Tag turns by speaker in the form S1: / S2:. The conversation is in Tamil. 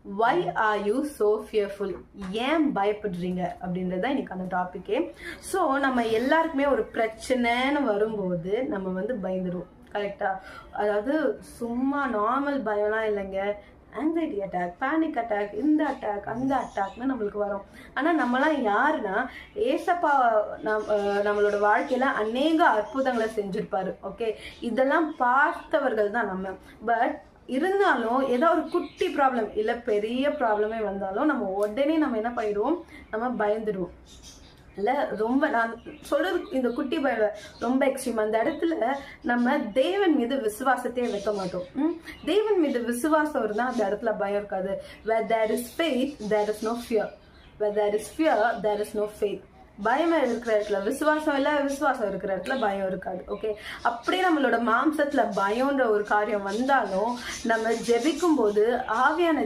S1: Why are you so fearful? ஏன் பயப்படுறீங்க அப்படின்றது தான் இன்னைக்கான டாப்பிக்கே. ஸோ நம்ம எல்லாருக்குமே ஒரு பிரச்சனைன்னு வரும்போது நம்ம வந்து பயந்துருவோம், கரெக்டா? அதாவது சும்மா நார்மல் பயம்லாம் இல்லைங்க, ஆங்ஸைட்டி அட்டாக், பேனிக் அட்டாக், இந்த அட்டாக் அந்த அட்டாக்னு நம்மளுக்கு வரும். ஆனால் நம்மலாம் யாருன்னா, ஏசப்பா நம்மளோட வாழ்க்கையில அநேக அற்புதங்களை செஞ்சிருப்பாரு. ஓகே, இதெல்லாம் பார்த்தவர்கள் தான் நம்ம. பட் இருந்தாலும் ஏதோ ஒரு குட்டி ப்ராப்ளம் இல்லை பெரிய ப்ராப்ளமே வந்தாலும் நம்ம உடனே நம்ம என்ன பண்ணிடுவோம், நம்ம பயந்துடுவோம். இல்லை ரொம்ப நான் சொல்றது இந்த குட்டி பயம் ரொம்ப எக்ஸ்ட்ரீம். அந்த இடத்துல நம்ம தேவன் மீது விசுவாசத்தையே வைக்க மாட்டோம். தேவன் மீது விசுவாசம் இருந்தால் அந்த இடத்துல பயம் இருக்காது. where there is faith there is no fear, where there is fear there is no faith. பயம் இருக்கிற இடத்துல விசுவாசம் இல்லை, விசுவாசம் இருக்கிற இடத்துல பயம் இருக்காது. ஓகே, அப்படியே நம்மளோட மாம்சத்துல பயம்ன்ற ஒரு காரியம் வந்தாலும் நம்ம ஜெபிக்கும் போது ஆவியான